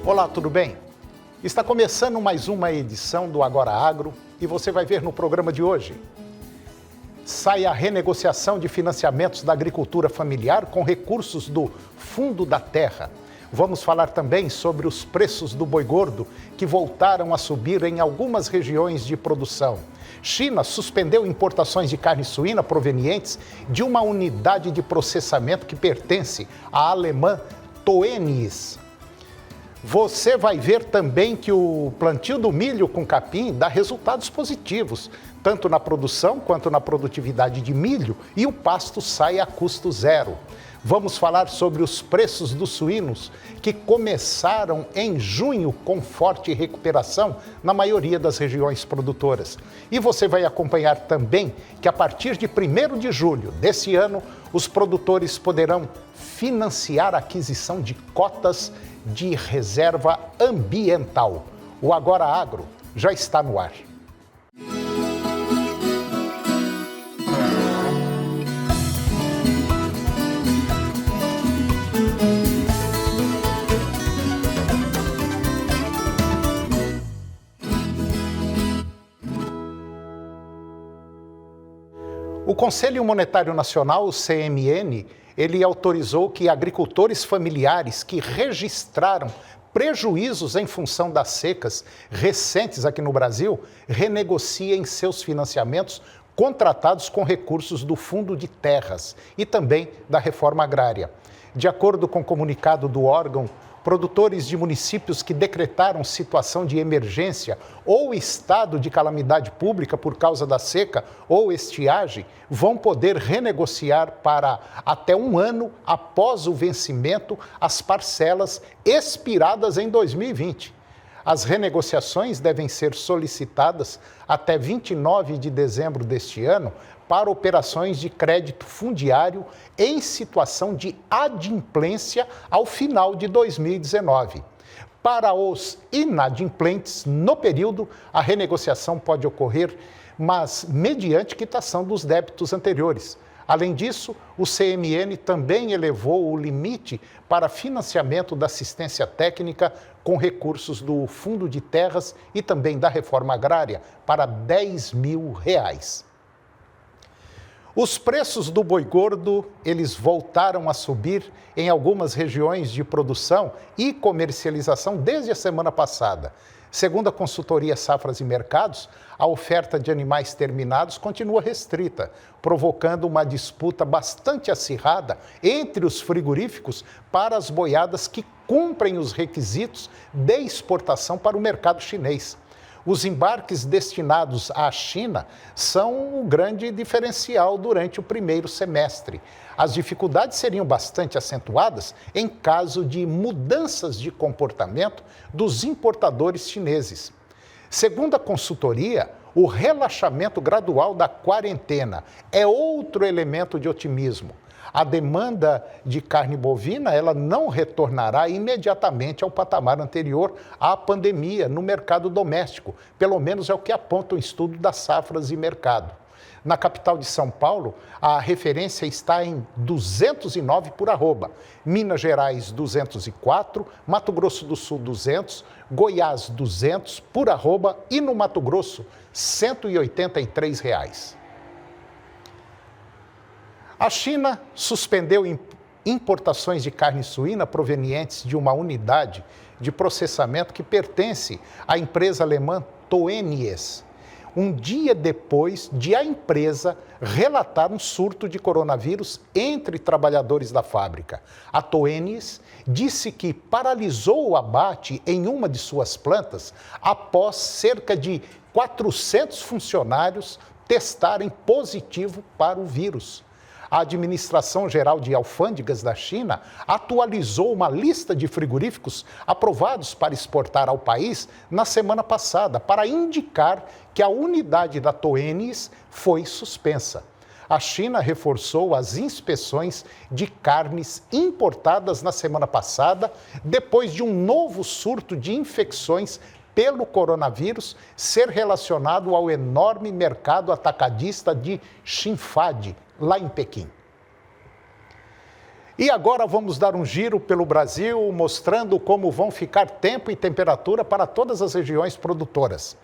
Olá, tudo bem? Está começando mais uma edição do Agora Agro e você vai ver no programa de hoje. Sai a renegociação de financiamentos da agricultura familiar com recursos do Fundo da Terra. Vamos falar também sobre os preços do boi gordo, que voltaram a subir em algumas regiões de produção. China suspendeu importações de carne suína provenientes de uma unidade de processamento que pertence à alemã Toenies. Você vai ver também que o plantio do milho com capim dá resultados positivos, tanto na produção quanto na produtividade de milho, e o pasto sai a custo zero. Vamos falar sobre os preços dos suínos, que começaram em junho com forte recuperação na maioria das regiões produtoras. E você vai acompanhar também que a partir de 1º de julho desse ano, os produtores poderão financiar a aquisição de cotas de reserva ambiental. O Agora Agro já está no ar. O Conselho Monetário Nacional, o CMN, ele autorizou que agricultores familiares que registraram prejuízos em função das secas recentes aqui no Brasil renegociem seus financiamentos contratados com recursos do Fundo de Terras e também da Reforma Agrária. De acordo com o comunicado do órgão, produtores de municípios que decretaram situação de emergência ou estado de calamidade pública por causa da seca ou estiagem vão poder renegociar para até um ano após o vencimento as parcelas expiradas em 2020. As renegociações devem ser solicitadas até 29 de dezembro deste ano para operações de crédito fundiário em situação de adimplência ao final de 2019. Para os inadimplentes, no período, a renegociação pode ocorrer, mas mediante quitação dos débitos anteriores. Além disso, o CMN também elevou o limite para financiamento da assistência técnica com recursos do Fundo de Terras e também da Reforma Agrária para R$10 mil. Os preços do boi gordo, eles voltaram a subir em algumas regiões de produção e comercialização desde a semana passada. Segundo a consultoria Safras e Mercados, a oferta de animais terminados continua restrita, provocando uma disputa bastante acirrada entre os frigoríficos para as boiadas que cumprem os requisitos de exportação para o mercado chinês. Os embarques destinados à China são o grande diferencial durante o primeiro semestre. As dificuldades seriam bastante acentuadas em caso de mudanças de comportamento dos importadores chineses. Segundo a consultoria, o relaxamento gradual da quarentena é outro elemento de otimismo. A demanda de carne bovina ela não retornará imediatamente ao patamar anterior à pandemia no mercado doméstico, pelo menos é o que aponta o estudo das Safras e Mercado. Na capital de São Paulo, a referência está em 209 por arroba, Minas Gerais 204, Mato Grosso do Sul 200, Goiás 200 por arroba e no Mato Grosso R$ 183. A China suspendeu importações de carne suína provenientes de uma unidade de processamento que pertence à empresa alemã Toenies, um dia depois de a empresa relatar um surto de coronavírus entre trabalhadores da fábrica. A Toenies disse que paralisou o abate em uma de suas plantas após cerca de 400 funcionários testarem positivo para o vírus. A Administração Geral de Alfândegas da China atualizou uma lista de frigoríficos aprovados para exportar ao país na semana passada, para indicar que a unidade da Toenies foi suspensa. A China reforçou as inspeções de carnes importadas na semana passada, depois de um novo surto de infecções pelo coronavírus ser relacionado ao enorme mercado atacadista de Xinfadi, lá em Pequim. E agora vamos dar um giro pelo Brasil, mostrando como vão ficar tempo e temperatura para todas as regiões produtoras.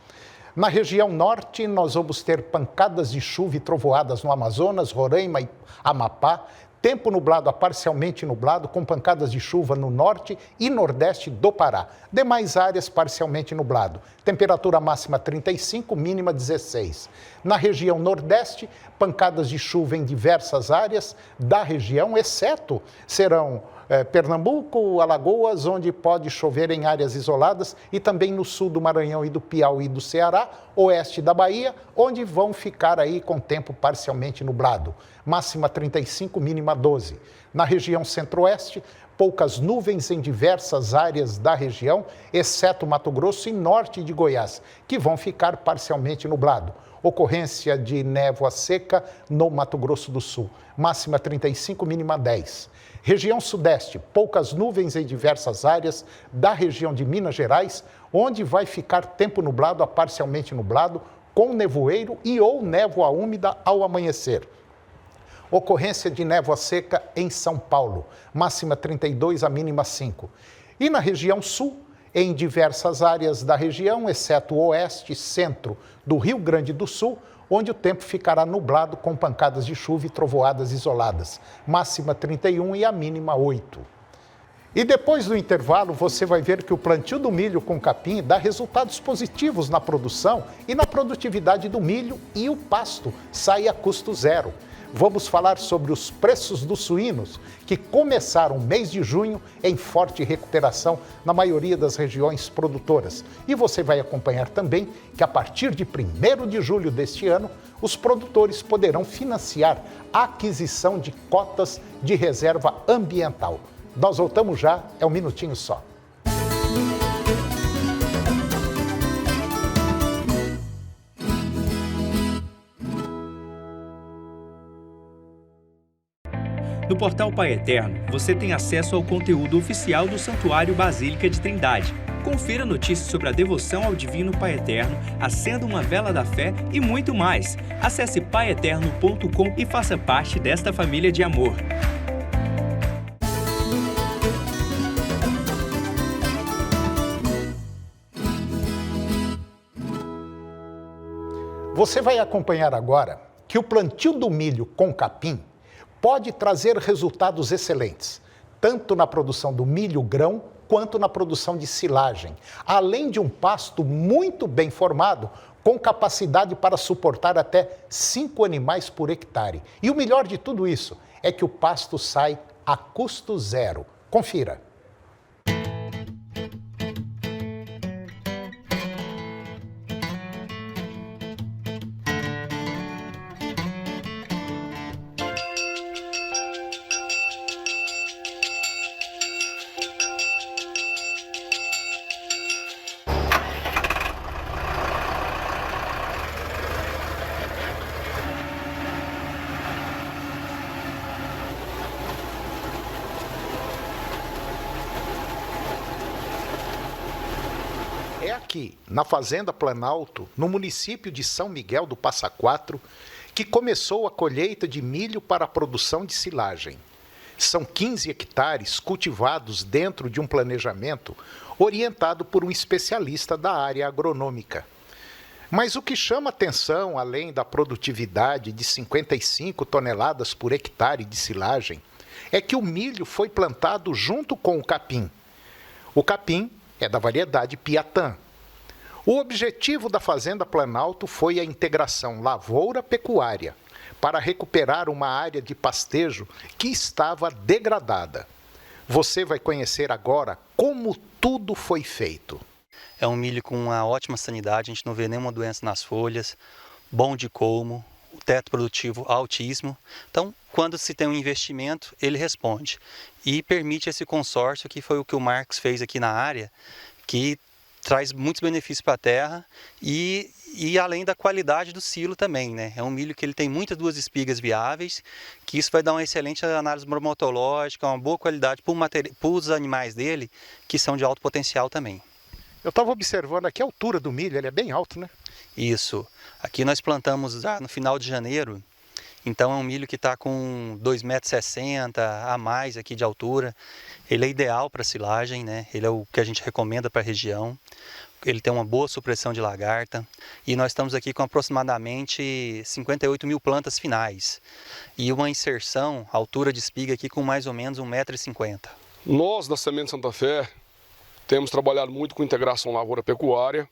Na região norte, nós vamos ter pancadas de chuva e trovoadas no Amazonas, Roraima e Amapá, tempo nublado a parcialmente nublado, com pancadas de chuva no norte e nordeste do Pará. Demais áreas parcialmente nublado. Temperatura máxima 35, mínima 16. Na região nordeste, pancadas de chuva em diversas áreas da região, exceto serão Pernambuco, Alagoas, onde pode chover em áreas isoladas, e também no sul do Maranhão e do Piauí e do Ceará, oeste da Bahia, onde vão ficar aí com tempo parcialmente nublado. Máxima 35, mínima 12. Na região centro-oeste, poucas nuvens em diversas áreas da região, exceto Mato Grosso e norte de Goiás, que vão ficar parcialmente nublado. Ocorrência de névoa seca no Mato Grosso do Sul. Máxima 35, mínima 10. Região sudeste, poucas nuvens em diversas áreas da região de Minas Gerais, onde vai ficar tempo nublado a parcialmente nublado, com nevoeiro e ou névoa úmida ao amanhecer. Ocorrência de névoa seca em São Paulo, máxima 32, a mínima 5. E na região sul, em diversas áreas da região, exceto o oeste e centro do Rio Grande do Sul, onde o tempo ficará nublado com pancadas de chuva e trovoadas isoladas, máxima 31 e a mínima 8. E depois do intervalo, você vai ver que o plantio do milho com capim dá resultados positivos na produção e na produtividade do milho, e o pasto sai a custo zero. Vamos falar sobre os preços dos suínos, que começaram o mês de junho em forte recuperação na maioria das regiões produtoras. E você vai acompanhar também que a partir de 1º de julho deste ano, os produtores poderão financiar a aquisição de cotas de reserva ambiental. Nós voltamos já, é um minutinho só. No portal Pai Eterno, você tem acesso ao conteúdo oficial do Santuário Basílica de Trindade. Confira notícias sobre a devoção ao Divino Pai Eterno, acenda uma vela da fé e muito mais. Acesse paieterno.com e faça parte desta família de amor. Você vai acompanhar agora que o plantio do milho com capim pode trazer resultados excelentes, tanto na produção do milho grão quanto na produção de silagem, além de um pasto muito bem formado, com capacidade para suportar até 5 animais por hectare. E o melhor de tudo isso é que o pasto sai a custo zero. Confira. É aqui, na Fazenda Planalto, no município de São Miguel do Passa Quatro, que começou a colheita de milho para a produção de silagem. São 15 hectares cultivados dentro de um planejamento orientado por um especialista da área agronômica. Mas o que chama atenção, além da produtividade de 55 toneladas por hectare de silagem, é que o milho foi plantado junto com o capim. O capim é da variedade Piatã. O objetivo da Fazenda Planalto foi a integração lavoura-pecuária, para recuperar uma área de pastejo que estava degradada. Você vai conhecer agora como tudo foi feito. É um milho com uma ótima sanidade, a gente não vê nenhuma doença nas folhas, bom de colmo, o teto produtivo altíssimo. Então, quando se tem um investimento, ele responde. E permite esse consórcio, que foi o que o Marcos fez aqui na área, que traz muitos benefícios para a terra e além da qualidade do silo também, né? É um milho que ele tem muitas duas espigas viáveis, que isso vai dar uma excelente análise bromatológica, uma boa qualidade para os animais dele, que são de alto potencial também. Eu estava observando aqui a altura do milho, ele é bem alto, né? Isso. Aqui nós plantamos já no final de janeiro Então é um milho que está com 2,60 m a mais aqui de altura. Ele é ideal para silagem, né? Ele é o que a gente recomenda para a região. Ele tem uma boa supressão de lagarta e nós estamos aqui com aproximadamente 58 mil plantas finais e uma inserção, altura de espiga aqui com mais ou menos 1,50 m. Nós da Semente Santa Fé temos trabalhado muito com integração lavoura-pecuária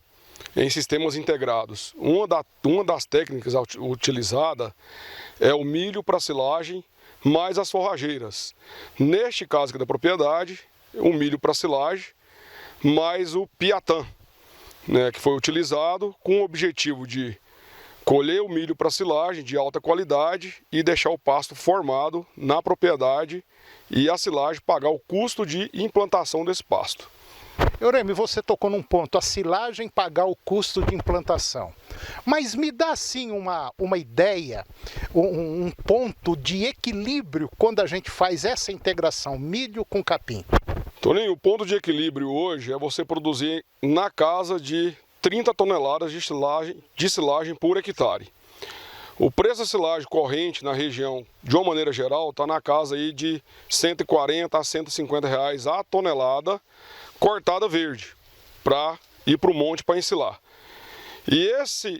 em sistemas integrados. Uma das técnicas utilizada é o milho para silagem mais as forrageiras. Neste caso aqui da propriedade, o milho para silagem mais o piatã, né, que foi utilizado com o objetivo de colher o milho para silagem de alta qualidade e deixar o pasto formado na propriedade e a silagem pagar o custo de implantação desse pasto. Eurêmio, você tocou num ponto, a silagem pagar o custo de implantação. Mas me dá assim uma ideia, um ponto de equilíbrio quando a gente faz essa integração milho com capim. Toninho, o ponto de equilíbrio hoje é você produzir na casa de 30 toneladas de silagem por hectare. O preço da silagem corrente na região, de uma maneira geral, está na casa aí de 140 a 150 reais a tonelada cortada verde, para ir para o monte para ensilar. E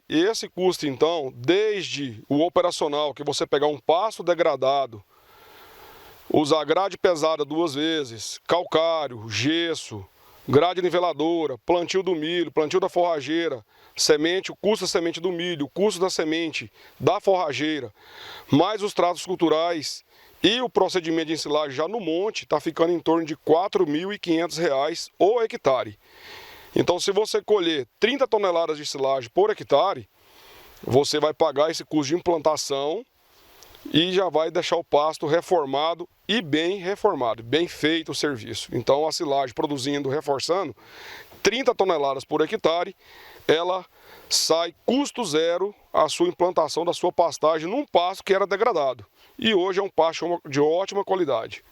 esse custo, então, desde o operacional, que você pegar um pasto degradado, usar grade pesada 2 vezes, calcário, gesso, grade niveladora, plantio do milho, plantio da forrageira, semente, o custo da semente do milho, o custo da semente da forrageira, mais os tratos culturais e o procedimento de ensilagem já no monte, está ficando em torno de R$ 4.500 o hectare. Então, se você colher 30 toneladas de silagem por hectare, você vai pagar esse custo de implantação e já vai deixar o pasto reformado e bem reformado, bem feito o serviço. Então, a silagem produzindo, reforçando, 30 toneladas por hectare, ela sai custo zero a sua implantação da sua pastagem num pasto que era degradado. E hoje é um pasto de ótima qualidade.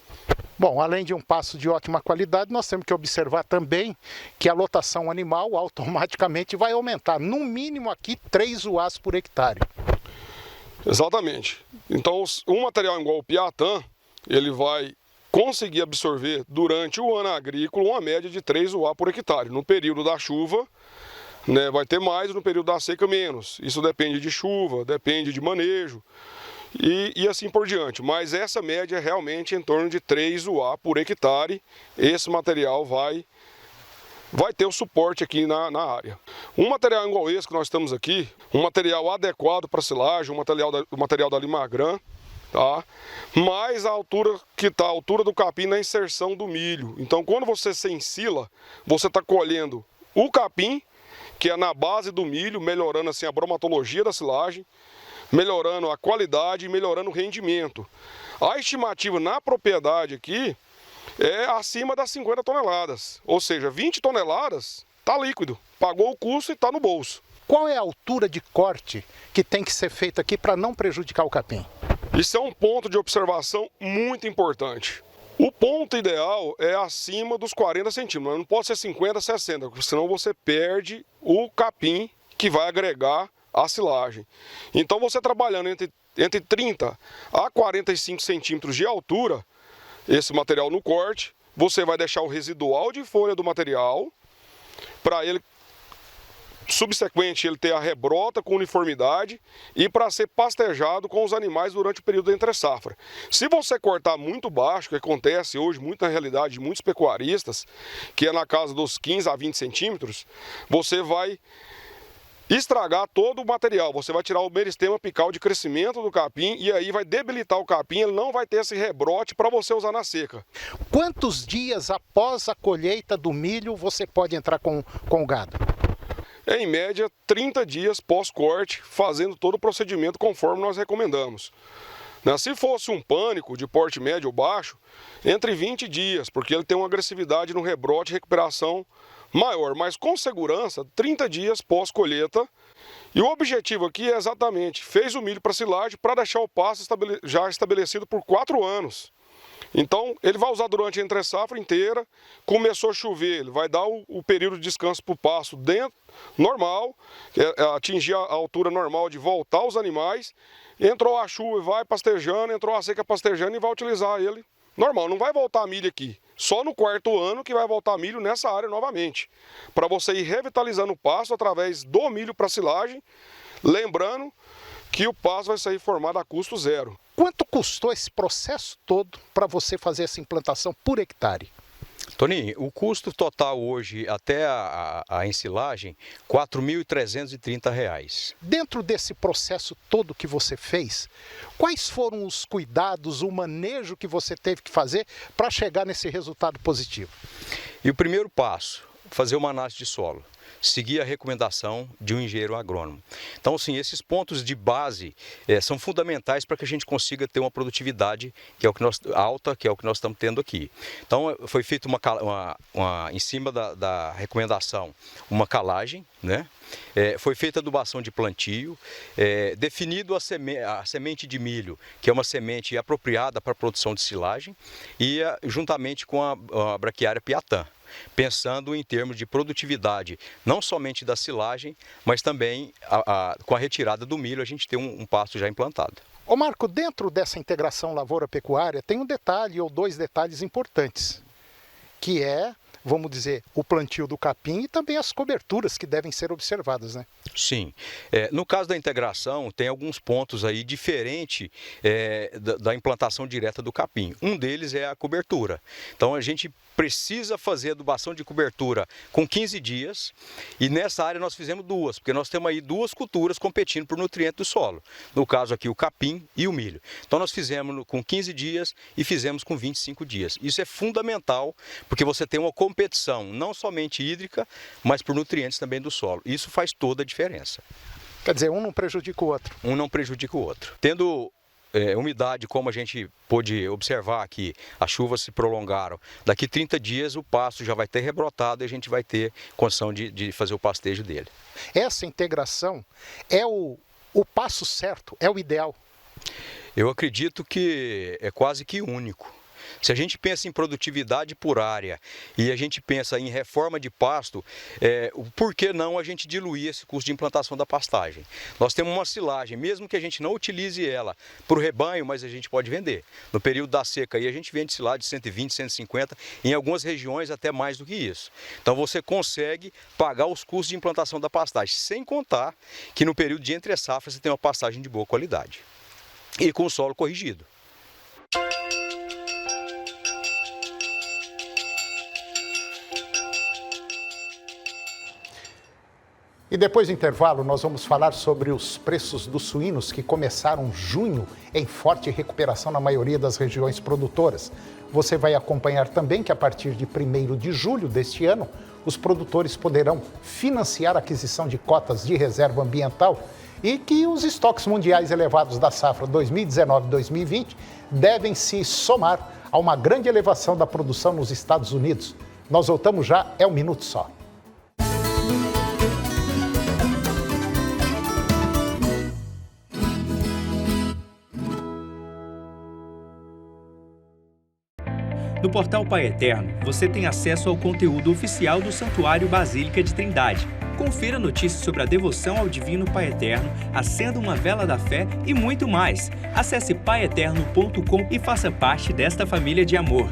Bom, além de um pasto de ótima qualidade, nós temos que observar também que a lotação animal automaticamente vai aumentar, no mínimo aqui 3 UAs por hectare. Exatamente. Então, um material igual o piatã, ele vai conseguir absorver durante o ano agrícola uma média de 3 UA por hectare. No período da chuva, né, vai ter mais, no período da seca menos. Isso depende de chuva, depende de manejo e assim por diante. Mas essa média é realmente em torno de 3 UA por hectare. Esse material vai ter o suporte aqui na área. Um material igual esse que nós estamos aqui, um material adequado para silagem, o material da Limagran, tá? Mais a altura que está, a altura do capim na inserção do milho. Então, quando você se ensila, você está colhendo o capim, que é na base do milho, melhorando assim a bromatologia da silagem, melhorando a qualidade e melhorando o rendimento. A estimativa na propriedade aqui é acima das 50 toneladas, ou seja, 20 toneladas está líquido, pagou o custo e está no bolso. Qual é a altura de corte que tem que ser feita aqui para não prejudicar o capim? Isso é um ponto de observação muito importante. O ponto ideal é acima dos 40 centímetros, não pode ser 50, 60, senão você perde o capim que vai agregar a silagem. Então você trabalhando entre 30 a 45 centímetros de altura, esse material no corte, você vai deixar o residual de folha do material, para ele, subsequente, ele ter a rebrota com uniformidade e para ser pastejado com os animais durante o período da entre-safra. Se você cortar muito baixo, que acontece hoje muito na realidade de muitos pecuaristas, que é na casa dos 15 a 20 centímetros, você vai estragar todo o material, você vai tirar o meristema apical de crescimento do capim e aí vai debilitar o capim, ele não vai ter esse rebrote para você usar na seca. Quantos dias após a colheita do milho você pode entrar com o gado? Em média, 30 dias pós-corte, fazendo todo o procedimento conforme nós recomendamos. Se fosse um pânico de porte médio ou baixo, entre 20 dias, porque ele tem uma agressividade no rebrote e recuperação maior, mas com segurança, 30 dias pós-colheita. E o objetivo aqui é exatamente, fez o milho para silagem para deixar o pasto já estabelecido por 4 anos. Então, ele vai usar durante a entre-safra inteira, começou a chover, ele vai dar o período de descanso para o pasto dentro, normal, atingir a altura normal de voltar os animais, entrou a chuva e vai pastejando, entrou a seca pastejando e vai utilizar ele normal. Não vai voltar milho aqui. Só no quarto ano que vai voltar milho nessa área novamente. Para você ir revitalizando o pasto através do milho para silagem, lembrando que o pasto vai sair formado a custo zero. Quanto custou esse processo todo para você fazer essa implantação por hectare? Toninho, o custo total hoje até a ensilagem, R$ 4.330. Dentro desse processo todo que você fez, quais foram os cuidados, o manejo que você teve que fazer para chegar nesse resultado positivo? E o primeiro passo, fazer uma análise de solo. Seguir a recomendação de um engenheiro agrônomo. Então, assim, esses pontos de base são fundamentais para que a gente consiga ter uma produtividade alta, que é o que nós estamos tendo aqui. Então, foi feita em cima da recomendação, uma calagem, né? Foi feita adubação de plantio, definido a semente de milho, que é uma semente apropriada para a produção de silagem, e juntamente com a braquiária Piatã, pensando em termos de produtividade, não somente da silagem, mas também com a retirada do milho, a gente tem um pasto já implantado. Ô Marco, dentro dessa integração lavoura-pecuária tem um detalhe ou dois detalhes importantes, que é, vamos dizer, o plantio do capim e também as coberturas que devem ser observadas, né? Sim. No caso da integração, tem alguns pontos aí diferentes da implantação direta do capim. Um deles é a cobertura. Então, a gente precisa fazer adubação de cobertura com 15 dias e nessa área nós fizemos duas, porque nós temos aí duas culturas competindo por nutriente do solo. No caso aqui, o capim e o milho. Então, nós fizemos com 15 dias e fizemos com 25 dias. Isso é fundamental, porque você tem uma competição, não somente hídrica, mas por nutrientes também do solo. Isso faz toda a diferença. Quer dizer, um não prejudica o outro. Um não prejudica o outro. Tendo umidade, como a gente pôde observar aqui, as chuvas se prolongaram. Daqui 30 dias o pasto já vai ter rebrotado e a gente vai ter condição de fazer o pastejo dele. Essa integração é o passo certo, é o ideal? Eu acredito que é quase que único. Se a gente pensa em produtividade por área e a gente pensa em reforma de pasto, por que não a gente diluir esse custo de implantação da pastagem? Nós temos uma silagem, mesmo que a gente não utilize ela para o rebanho, mas a gente pode vender. No período da seca aí a gente vende silagem de 120, 150, em algumas regiões até mais do que isso. Então você consegue pagar os custos de implantação da pastagem, sem contar que no período de entre safra você tem uma pastagem de boa qualidade e com o solo corrigido. E depois do intervalo, nós vamos falar sobre os preços dos suínos que começaram junho em forte recuperação na maioria das regiões produtoras. Você vai acompanhar também que a partir de 1º de julho deste ano, os produtores poderão financiar a aquisição de cotas de reserva ambiental e que os estoques mundiais elevados da safra 2019-2020 devem se somar a uma grande elevação da produção nos Estados Unidos. Nós voltamos já, é um minuto só. No portal Pai Eterno, você tem acesso ao conteúdo oficial do Santuário Basílica de Trindade. Confira notícias sobre a devoção ao Divino Pai Eterno, acenda uma vela da fé e muito mais. Acesse paieterno.com e faça parte desta família de amor.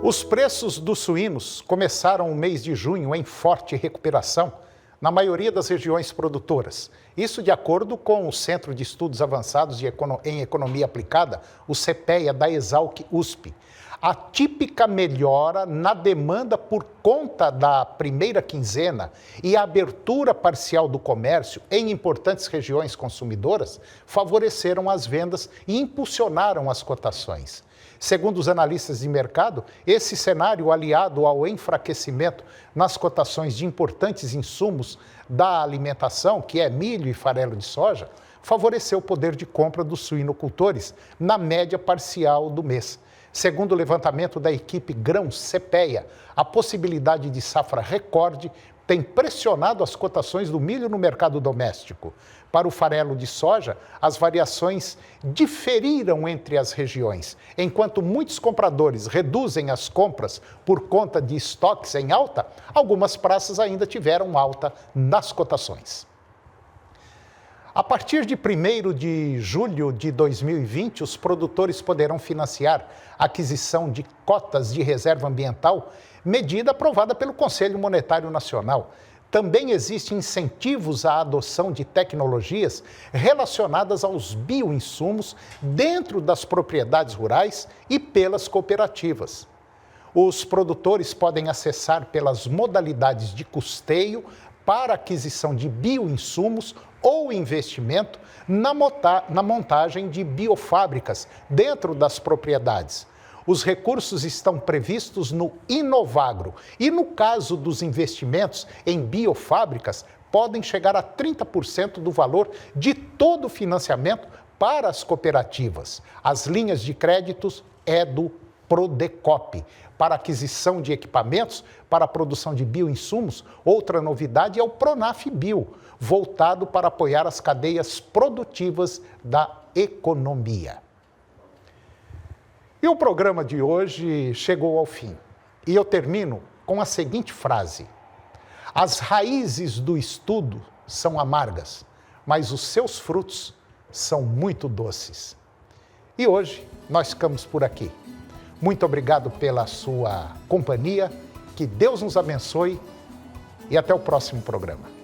Os preços dos suínos começaram o mês de junho em forte recuperação na maioria das regiões produtoras. Isso de acordo com o Centro de Estudos Avançados em Economia Aplicada, o CEPEA da Exalc-USP. A típica melhora na demanda por conta da primeira quinzena e a abertura parcial do comércio em importantes regiões consumidoras favoreceram as vendas e impulsionaram as cotações. Segundo os analistas de mercado, esse cenário, aliado ao enfraquecimento nas cotações de importantes insumos da alimentação, que é milho e farelo de soja, favoreceu o poder de compra dos suinocultores na média parcial do mês. Segundo o levantamento da equipe Grãos CEPEA, a possibilidade de safra recorde tem pressionado as cotações do milho no mercado doméstico. Para o farelo de soja, as variações diferiram entre as regiões. Enquanto muitos compradores reduzem as compras por conta de estoques em alta, algumas praças ainda tiveram alta nas cotações. A partir de 1º de julho de 2020, os produtores poderão financiar a aquisição de cotas de reserva ambiental, medida aprovada pelo Conselho Monetário Nacional. Também existem incentivos à adoção de tecnologias relacionadas aos bioinsumos dentro das propriedades rurais e pelas cooperativas. Os produtores podem acessar pelas modalidades de custeio para aquisição de bioinsumos ou investimento na montagem de biofábricas dentro das propriedades. Os recursos estão previstos no Inovagro e, no caso dos investimentos em biofábricas, podem chegar a 30% do valor de todo o financiamento para as cooperativas. As linhas de créditos é do Prodecop. Para aquisição de equipamentos para a produção de bioinsumos, outra novidade é o Pronaf Bio, voltado para apoiar as cadeias produtivas da economia. E o programa de hoje chegou ao fim. E eu termino com a seguinte frase: as raízes do estudo são amargas, mas os seus frutos são muito doces. E hoje nós ficamos por aqui. Muito obrigado pela sua companhia, que Deus nos abençoe e até o próximo programa.